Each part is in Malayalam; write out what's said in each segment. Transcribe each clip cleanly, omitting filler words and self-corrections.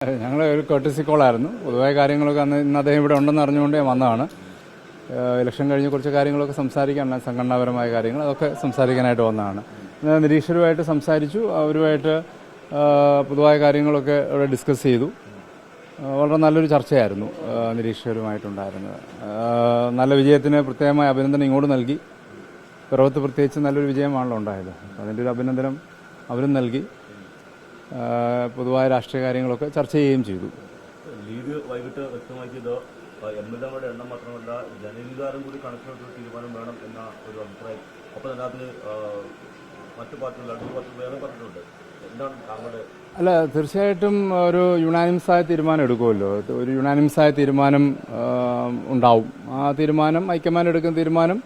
ഞങ്ങൾ ഒരു കോർട്ടസി കോളായിരുന്നു. പൊതുവായ കാര്യങ്ങളൊക്കെ ഇന്ന് അദ്ദേഹം ഇവിടെ ഉണ്ടെന്ന് അറിഞ്ഞുകൊണ്ട് ഞാൻ വന്നതാണ്. ഇലക്ഷൻ കഴിഞ്ഞ് കുറച്ച് കാര്യങ്ങളൊക്കെ സംസാരിക്കാനുള്ള സംഘടനാപരമായ കാര്യങ്ങൾ അതൊക്കെ സംസാരിക്കാനായിട്ട് വന്നതാണ്. നിരീക്ഷകരുമായിട്ട് സംസാരിച്ചു. അവരുമായിട്ട് പൊതുവായ കാര്യങ്ങളൊക്കെ ഇവിടെ ഡിസ്കസ് ചെയ്തു. വളരെ നല്ലൊരു ചർച്ചയായിരുന്നു നിരീക്ഷകരുമായിട്ടുണ്ടായിരുന്നത്. നല്ല വിജയത്തിന് പ്രത്യേകമായ അഭിനന്ദനം ഇങ്ങോട്ട് നൽകി. പിറവത്ത് പ്രത്യേകിച്ച് നല്ലൊരു വിജയമാണല്ലോ ഉണ്ടായത്. അതിൻ്റെ ഒരു അഭിനന്ദനം അവരും നൽകി. പൊതുവായ രാഷ്ട്രീയ കാര്യങ്ങളൊക്കെ ചർച്ച ചെയ്യുകയും ചെയ്തു. ലീഗ് വൈകിട്ട് വ്യക്തമാക്കിയത് എംഎൽഎമാരുടെ എണ്ണം മാത്രമല്ല ജനവികാരം കൂടി കണക്കിലെടുത്ത് തീരുമാനം വേണം എന്ന ഒരു അഭിപ്രായം. അപ്പോൾ അതിനകത്ത് മറ്റു പാർട്ടികൾ അടുത്ത പാർട്ടി വേറെ പറഞ്ഞിട്ടുണ്ട്. എന്താണ് താങ്കളുടെ? അല്ല, തീർച്ചയായിട്ടും ഒരു യുണാനിമസായ തീരുമാനം എടുക്കുമല്ലോ. ഒരു യുണാനിമസായ തീരുമാനം ഉണ്ടാവും. ആ തീരുമാനം ഹൈക്കമാൻഡ് എടുക്കുന്ന തീരുമാനം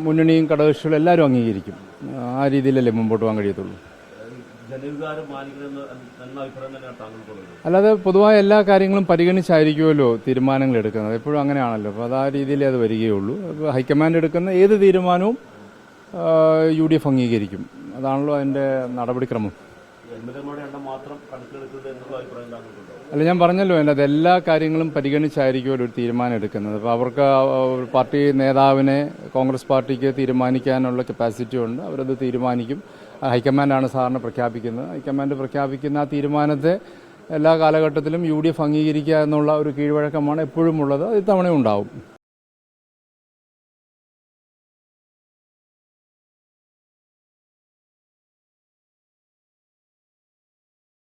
മുന്നണിയും ഘടകകക്ഷികളും എല്ലാവരും അംഗീകരിക്കും. ആ രീതിയിലല്ലേ മുമ്പോട്ട് പോകാൻ കഴിയത്തുള്ളൂ. അല്ലാതെ പൊതുവായ എല്ലാ കാര്യങ്ങളും പരിഗണിച്ചായിരിക്കുമല്ലോ തീരുമാനങ്ങൾ എടുക്കുന്നത്. എപ്പോഴും അങ്ങനെയാണല്ലോ. അപ്പോൾ അത് ആ രീതിയിലേ അത് വരികയുള്ളൂ. ഹൈക്കമാൻഡ് എടുക്കുന്ന ഏത് തീരുമാനവും UDF അംഗീകരിക്കും. അതാണല്ലോ അതിൻ്റെ നടപടിക്രമം. അല്ല, ഞാൻ പറഞ്ഞല്ലോ, അതിൻ്റെ അത് എല്ലാ കാര്യങ്ങളും പരിഗണിച്ചായിരിക്കുമല്ലോ ഒരു തീരുമാനം എടുക്കുന്നത്. അപ്പോൾ അവർക്ക് പാർട്ടി നേതാവിനെ കോൺഗ്രസ് പാർട്ടിക്ക് തീരുമാനിക്കാനുള്ള കപ്പാസിറ്റി ഉണ്ട്. അവരത് തീരുമാനിക്കും. ഹൈക്കമാൻഡാണ് സാറിന് പ്രഖ്യാപിക്കുന്നത്. ഹൈക്കമാൻഡ് പ്രഖ്യാപിക്കുന്ന ആ തീരുമാനത്തെ എല്ലാ കാലഘട്ടത്തിലും UDF അംഗീകരിക്കുക എന്നുള്ള ഒരു കീഴ്വഴക്കമാണ് എപ്പോഴും ഉള്ളത്. അത് ഇത്തവണ ഉണ്ടാവും.